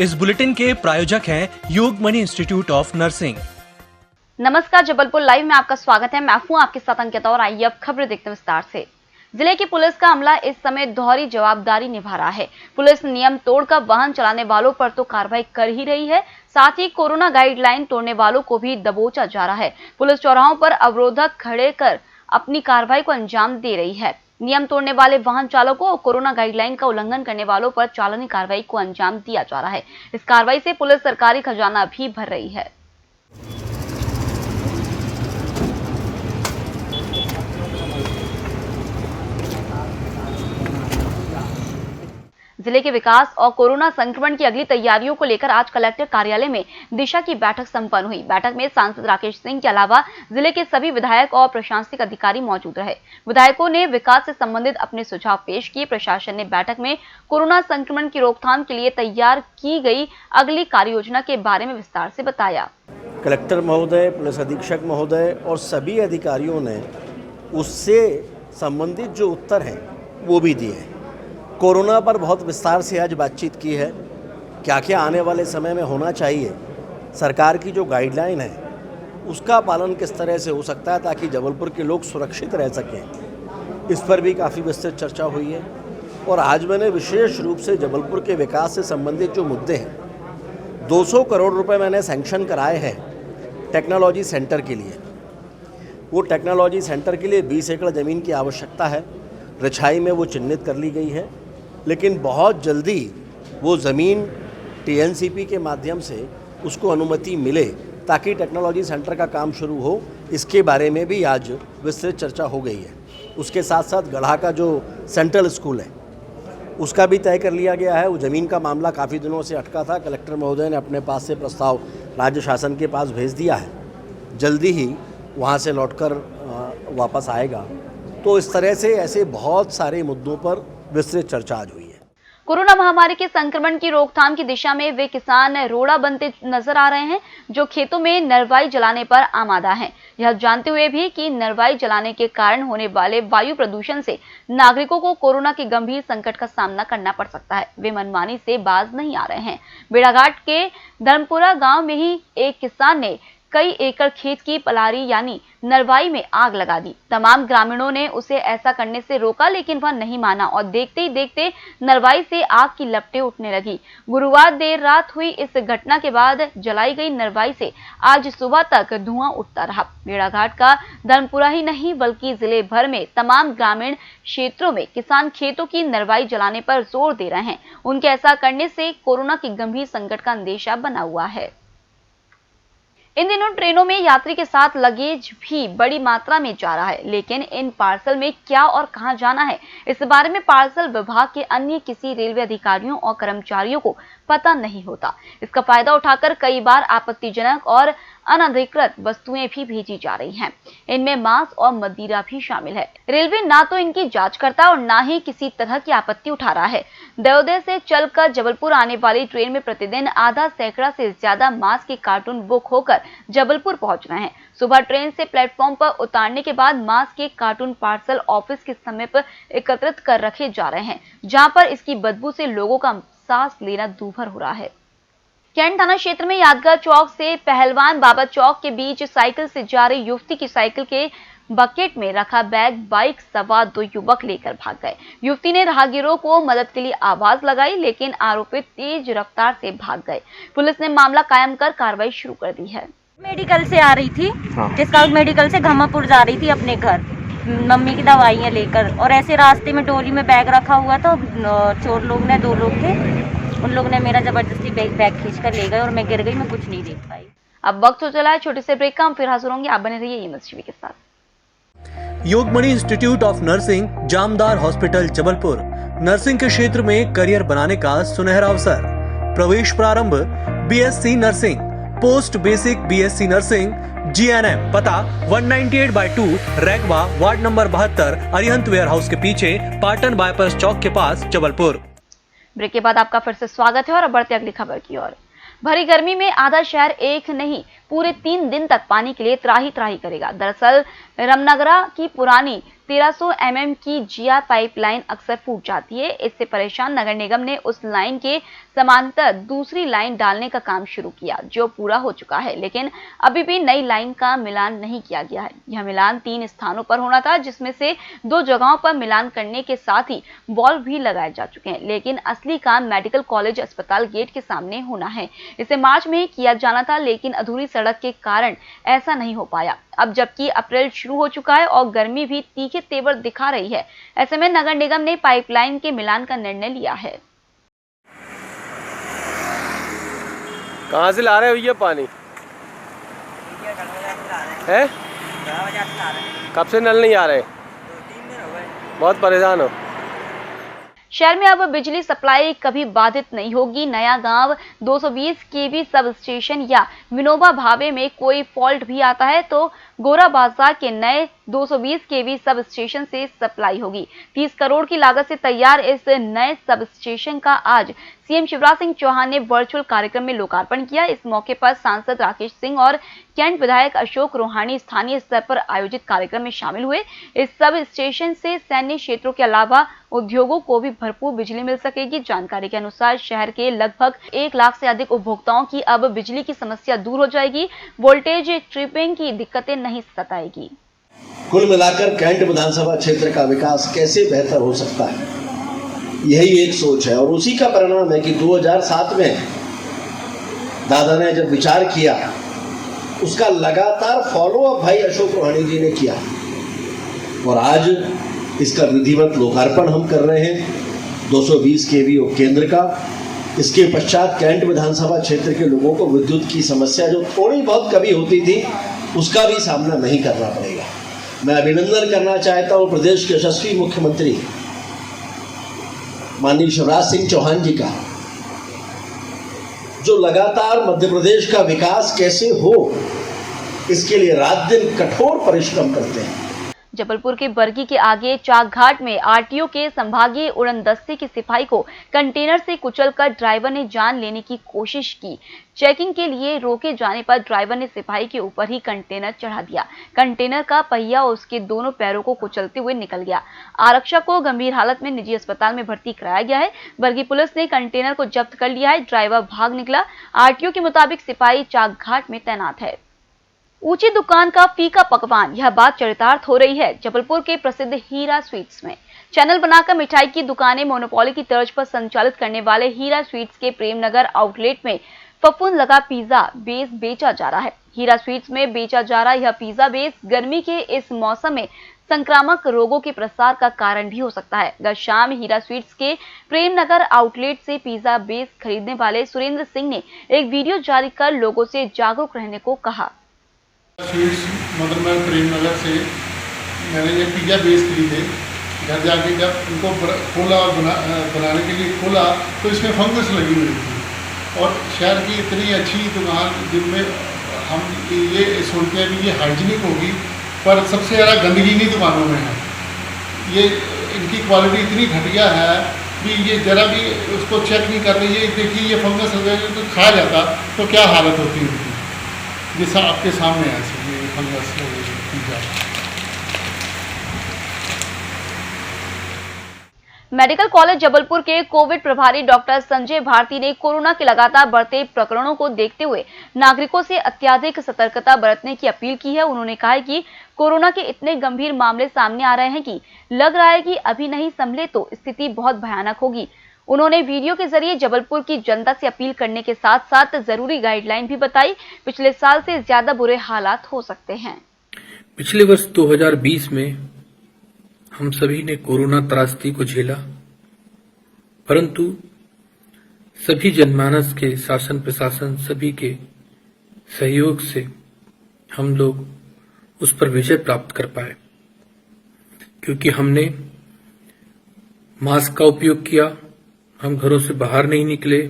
इस बुलेटिन के प्रायोजक हैं योगमणि इंस्टीट्यूट ऑफ नर्सिंग। नमस्कार, जबलपुर लाइव में आपका स्वागत है। मैं हूं आपके साथ अंकिता और आइए अब खबरें देखते हैं विस्तार से। जिले की पुलिस का अमला इस समय दोहरी जवाबदारी निभा रहा है। पुलिस नियम तोड़कर वाहन चलाने वालों पर तो कार्रवाई कर ही रही है, साथ ही कोरोना गाइडलाइन तोड़ने वालों को भी दबोचा जा रहा है। पुलिस चौराहों पर अवरोधक खड़े कर अपनी कार्रवाई को अंजाम दे रही है। नियम तोड़ने वाले वाहन चालकों और कोरोना गाइडलाइन का उल्लंघन करने वालों पर चालानी कार्रवाई को अंजाम दिया जा रहा है। इस कार्रवाई से पुलिस सरकारी खजाना भी भर रही है। जिले के विकास और कोरोना संक्रमण की अगली तैयारियों को लेकर आज कलेक्टर कार्यालय में दिशा की बैठक संपन्न हुई। बैठक में सांसद राकेश सिंह के अलावा जिले के सभी विधायक और प्रशासनिक अधिकारी मौजूद रहे। विधायकों ने विकास से संबंधित अपने सुझाव पेश किए। प्रशासन ने बैठक में कोरोना संक्रमण की रोकथाम के लिए तैयार की गई अगली कार्य योजना के बारे में विस्तार से बताया। कलेक्टर महोदय, पुलिस अधीक्षक महोदय और सभी अधिकारियों ने उससे संबंधित जो उत्तर हैं वो भी दिए हैं। कोरोना पर बहुत विस्तार से आज बातचीत की है, क्या क्या आने वाले समय में होना चाहिए, सरकार की जो गाइडलाइन है उसका पालन किस तरह से हो सकता है ताकि जबलपुर के लोग सुरक्षित रह सकें, इस पर भी काफ़ी विस्तृत चर्चा हुई है। और आज मैंने विशेष रूप से जबलपुर के विकास से संबंधित जो मुद्दे हैं, 200 करोड़ रुपए मैंने सैंक्शन कराए हैं टेक्नोलॉजी सेंटर के लिए। वो टेक्नोलॉजी सेंटर के लिए 20 एकड़ ज़मीन की आवश्यकता है। रिछाई में वो चिन्हित कर ली गई है, लेकिन बहुत जल्दी वो ज़मीन टीएनसीपी के माध्यम से उसको अनुमति मिले ताकि टेक्नोलॉजी सेंटर का काम शुरू हो। इसके बारे में भी आज विस्तृत चर्चा हो गई है। उसके साथ साथ गढ़ा का जो सेंट्रल स्कूल है उसका भी तय कर लिया गया है। वो ज़मीन का मामला काफ़ी दिनों से अटका था। कलेक्टर महोदय ने अपने पास से प्रस्ताव राज्य शासन के पास भेज दिया है, जल्दी ही वहाँ से लौटकर वापस आएगा। तो इस तरह से ऐसे बहुत सारे मुद्दों पर विस्तृत चर्चा आज हुई है। कोरोना महामारी के संक्रमण की रोकथाम की दिशा में वे किसान रोड़ा बनते नजर आ रहे हैं जो खेतों में नरवाई जलाने पर आमादा हैं। यह जानते हुए भी कि नरवाई जलाने के कारण होने वाले वायु प्रदूषण से नागरिकों को कोरोना के गंभीर संकट का सामना करना पड़ सकता है, वे मनमानी से बाज नहीं आ रहे हैं। बेड़ाघाट के धर्मपुरा गांव में ही एक किसान ने कई एकड़ खेत की पलारी यानी नरवाई में आग लगा दी। तमाम ग्रामीणों ने उसे ऐसा करने से रोका, लेकिन वह नहीं माना और देखते ही देखते नरवाई से आग की लपटें उठने लगी। गुरुवार देर रात हुई इस घटना के बाद जलाई गई नरवाई से आज सुबह तक धुआं उठता रहा। बेड़ाघाट का धर्मपुरा ही नहीं बल्कि जिले भर में तमाम ग्रामीण क्षेत्रों में किसान खेतों की नरवाई जलाने पर जोर दे रहे हैं। उनके ऐसा करने से कोरोना की गंभीर संकट का अंदेशा बना हुआ है। इन दिनों ट्रेनों में यात्री के साथ लगेज भी बड़ी मात्रा में जा रहा है, लेकिन इन पार्सल में क्या और कहां जाना है, इस बारे में पार्सल विभाग के अन्य किसी रेलवे अधिकारियों और कर्मचारियों को पता नहीं होता। इसका फायदा उठाकर कई बार आपत्तिजनक और अनधिकृत वस्तुएं भी भेजी जा रही हैं। इनमें मांस और मदिरा भी शामिल है। रेलवे ना तो इनकी जांच करता और ना ही किसी तरह की आपत्ति उठा रहा है। दयोदय से चलकर जबलपुर आने वाली ट्रेन में प्रतिदिन आधा सैकड़ा से ज्यादा मांस के कार्टून बुक होकर जबलपुर पहुंच रहे हैं। सुबह ट्रेन से प्लेटफॉर्म पर उतारने के बाद मांस के कार्टून पार्सल ऑफिस के समीप एकत्रित कर रखे जा रहे हैं, जहां पर इसकी बदबू से लोगों का सांस लेना दूभर हो रहा है। कैंट थाना क्षेत्र में यादगार चौक से पहलवान बाबा चौक के बीच साइकिल से जा रही युवती की साइकिल के बकेट में रखा बैग बाइक सवार 2 युवक लेकर भाग गए। युवती ने राहगीरों को मदद के लिए आवाज लगाई, लेकिन आरोपी तेज रफ्तार से भाग गए। पुलिस ने मामला कायम कर कार्रवाई शुरू कर दी है। मेडिकल से आ रही थी, डिस्काउंट मेडिकल से घमापुर जा रही थी अपने घर मम्मी की दवाइयाँ लेकर, और ऐसे रास्ते में डोली में बैग रखा हुआ था। चोर लोग ने 2 लोग थे, उन लोगों ने मेरा जबरदस्ती बैग खींच कर ले गए और मैं गिर गई, मैं कुछ नहीं देख पाई। अब वक्त हो चला है छोटे से ब्रेक का, हम फिर हाजिर होंगे। आप बने रहिए एमएस टीवी के साथ। Yogmani institute of nursing, Jamdar hospital, Jabalpur. Nursing के क्षेत्र में करियर बनाने का सुनहरा अवसर। प्रवेश प्रारंभ BSc nursing, post basic BSc nursing, GNM. पता 198/2 Raigwa, ward number 72, Arihant warehouse के पीछे, पाटन बाईपास चौक के पास, जबलपुर। ब्रेक के बाद आपका फिर से स्वागत है और अब बढ़ते अगली खबर की ओर। भरी गर्मी में आधा शहर एक नहीं पूरे 3 दिन तक पानी के लिए त्राही त्राही करेगा। दरअसल रमनगरा की पुरानी 1300 mm की जीआर पाइपलाइन अक्सर फूट जाती है। इससे परेशान नगर निगम ने उस लाइन के समांतर दूसरी लाइन डालने का काम शुरू किया, जो पूरा हो चुका है, लेकिन अभी भी नई लाइन का मिलान नहीं किया गया है। यह मिलान 3 स्थानों पर होना था, जिसमें से 2 जगहों पर मिलान करने के साथ ही वॉल्व भी लगाए जा चुके हैं, लेकिन असली काम मेडिकल कॉलेज अस्पताल गेट के सामने होना है। इसे मार्च में किया जाना था, लेकिन अधूरी सड़क के कारण ऐसा नहीं हो पाया। अब जबकि अप्रैल शुरू हो चुका है और गर्मी भी तीखे तेवर दिखा रही है, ऐसे में नगर निगम ने पाइपलाइन के मिलान का निर्णय लिया है। कहाँ से ला रहे हो भैया पानी? है? कब से नल नहीं आ रहे? 2-3 दिन हो गए। बहुत परेशान हो। शहर में अब बिजली सप्लाई कभी बाधित नहीं होगी। नया गांव 220 केवी सब स्टेशन या विनोबा भावे में कोई फॉल्ट भी आता है तो गोरा बाजार के नए 220 केवी सब स्टेशन से सप्लाई होगी। 30 करोड़ की लागत से तैयार इस नए सब स्टेशन का आज सीएम शिवराज सिंह चौहान ने वर्चुअल कार्यक्रम में लोकार्पण किया। इस मौके पर सांसद राकेश सिंह और कैंट विधायक अशोक रोहानी स्थानीय स्तर पर आयोजित कार्यक्रम में शामिल हुए। इस सब स्टेशन से सैन्य क्षेत्रों के अलावा उद्योगों को भी भरपूर बिजली मिल सकेगी। जानकारी के अनुसार शहर के लगभग 1 लाख से अधिक उपभोक्ताओं की अब बिजली की समस्या दूर हो जाएगी। वोल्टेज ट्रिपिंग की दिक्कतें नहीं सताएगी। कुल मिलाकर कैंट विधानसभा क्षेत्र का विकास कैसे बेहतर हो सकता है, यही एक सोच है और उसी का परिणाम है कि 2007 में दादा ने जब विचार किया, उसका लगातार फॉलोअप भाई अशोक रोहानी जी ने किया और आज इसका विधिवत लोकार्पण हम कर रहे हैं 220 केवी केंद्र का। इसके पश्चात कैंट विधानसभा क्षेत्र के लोगों को विद्युत की समस्या जो थोड़ी बहुत कभी होती थी, उसका भी सामना नहीं करना पड़ेगा। मैं अभिनंदन करना चाहता हूँ प्रदेश के यशस्वी मुख्यमंत्री माननीय शिवराज सिंह चौहान जी का, जो लगातार मध्य प्रदेश का विकास कैसे हो इसके लिए रात दिन कठोर परिश्रम करते हैं। जबलपुर के बरगी के आगे चाक घाट में आरटीओ के संभागीय उड़न दस्ते के सिपाही को कंटेनर से कुचलकर ड्राइवर ने जान लेने की कोशिश की। चेकिंग के लिए रोके जाने पर ड्राइवर ने सिपाही के ऊपर ही कंटेनर चढ़ा दिया। कंटेनर का पहिया उसके दोनों पैरों को कुचलते हुए निकल गया। आरक्षक को गंभीर हालत में निजी अस्पताल में भर्ती कराया गया है। बरगी पुलिस ने कंटेनर को जब्त कर लिया है। ड्राइवर भाग निकला। आरटीओ के मुताबिक सिपाही चाक घाट में तैनात है। ऊंची दुकान का फीका पकवान, यह बात चरितार्थ हो रही है जबलपुर के प्रसिद्ध हीरा स्वीट्स में। चैनल बनाकर मिठाई की दुकानें मोनोपोली की तर्ज पर संचालित करने वाले हीरा स्वीट्स के प्रेमनगर आउटलेट में फफूंद लगा पिज्जा बेस बेचा जा रहा है। हीरा स्वीट्स में बेचा जा रहा यह पिज्जा बेस गर्मी के इस मौसम में संक्रामक रोगों के प्रसार का कारण भी हो सकता है। गत शाम हीरा स्वीट्स के प्रेमनगर आउटलेट से पिज्जा बेस खरीदने वाले सुरेंद्र सिंह ने एक वीडियो जारी कर लोगों से जागरूक रहने को कहा। स्वीट्स मदरमहल प्रेमनगर से मैंने ये पिज़्ज़ा बेस खरीदे। घर जाके जब उनको खोला और बनाने के लिए खोला तो इसमें फंगस लगी हुई थी और शहर की इतनी अच्छी दुकान जिनमें हम ये सोचते हैं कि ये हाइजीनिक होगी, पर सबसे ज़्यादा गंदगी इन्हीं दुकानों में है। ये इनकी क्वालिटी इतनी घटिया है कि ये ज़रा भी उसको चेक नहीं कर रही है। देखिए ये फंगस वगैरह तो खा जाता तो क्या हालत होती उनकी, जैसा आपके सामने है ये fungus pizza. Medical college Jabalpur के कोविड प्रभारी डॉक्टर संजय भारती ने कोरोना के लगातार बढ़ते प्रकरणों को देखते हुए नागरिकों से अत्यधिक सतर्कता बरतने की अपील की है। उन्होंने कहा है कि कोरोना के इतने गंभीर मामले सामने आ रहे हैं कि लग रहा है कि अभी नहीं संभले तो स्थिति बहुत भयानक होगी। उन्होंने वीडियो के जरिए जबलपुर की जनता से अपील करने के साथ साथ जरूरी गाइडलाइन भी बताई। पिछले साल से ज्यादा बुरे हालात हो सकते हैं। पिछले वर्ष 2020 में हम सभी ने कोरोना त्रासदी को झेला, परंतु सभी जनमानस के शासन प्रशासन सभी के सहयोग से हम लोग उस पर विजय प्राप्त कर पाए, क्योंकि हमने मास्क का उपयोग किया, हम घरों से बाहर नहीं निकले,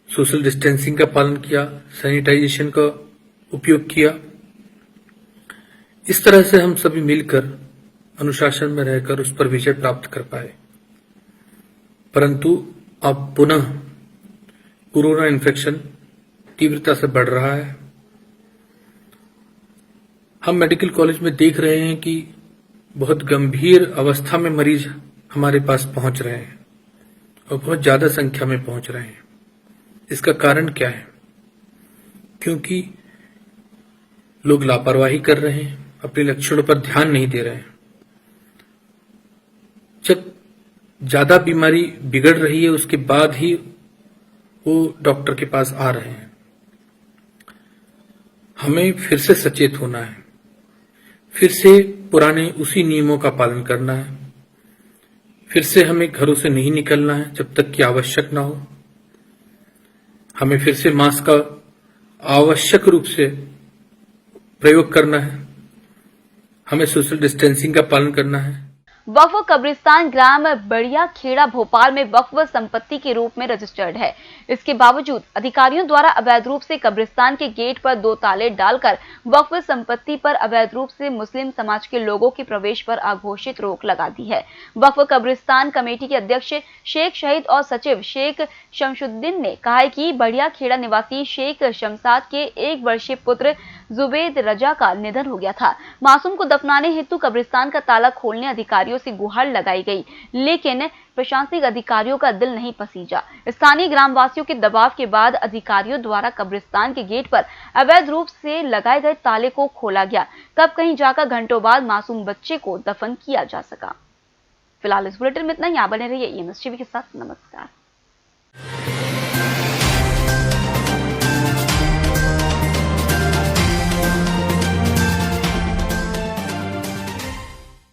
सोशल डिस्टेंसिंग का पालन किया, सैनिटाइजेशन का उपयोग किया। इस तरह से हम सभी मिलकर अनुशासन में रहकर उस पर विजय प्राप्त कर पाए। परंतु अब पुनः कोरोना इन्फेक्शन तीव्रता से बढ़ रहा है हम मेडिकल कॉलेज में देख रहे हैं कि बहुत गंभीर अवस्था में मरीज हमारे पास पहुंच रहे हैं और बहुत ज्यादा संख्या में पहुंच रहे हैं। इसका कारण क्या है? क्योंकि लोग लापरवाही कर रहे हैं, अपने लक्षणों पर ध्यान नहीं दे रहे हैं। जब ज्यादा बीमारी बिगड़ रही है उसके बाद ही वो डॉक्टर के पास आ रहे हैं। हमें फिर से सचेत होना है, फिर से पुराने उसी नियमों का पालन करना है, फिर से हमें घरों से नहीं निकलना है जब तक कि आवश्यक ना हो। हमें फिर से मास्क का आवश्यक रूप से प्रयोग करना है। हमें सोशल डिस्टेंसिंग का पालन करना है। वक्फ कब्रिस्तान ग्राम बढ़िया खेड़ा भोपाल में वक्फ संपत्ति के रूप में रजिस्टर्ड है। इसके बावजूद अधिकारियों द्वारा अवैध रूप से कब्रिस्तान के गेट पर 2 ताले डालकर वक्फ संपत्ति पर अवैध रूप से मुस्लिम समाज के लोगों के प्रवेश पर अघोषित रोक लगा दी है। वक्फ कब्रिस्तान कमेटी के अध्यक्ष शेख शहीद और सचिव शेख शमशुद्दीन ने कहा है कि बढ़िया खेड़ा निवासी शेख शमसाद के 1 वर्षीय पुत्र जुबेद रजा का निधन हो गया था। मासूम को दफनाने हेतु कब्रिस्तान का ताला खोलने अधिकारियों से गुहार लगाई गई, लेकिन प्रशासनिक अधिकारियों का दिल नहीं पसीजा। स्थानीय ग्रामवासियों के दबाव के बाद अधिकारियों द्वारा कब्रिस्तान के गेट पर अवैध रूप से लगाए गए ताले को खोला गया। तब कहीं जाकर घंटों बाद मासूम बच्चे को दफन किया जा सका। फिलहाल इस बुलेटिन में इतना ही। बने रहिए EMS टीवी के साथ। नमस्कार।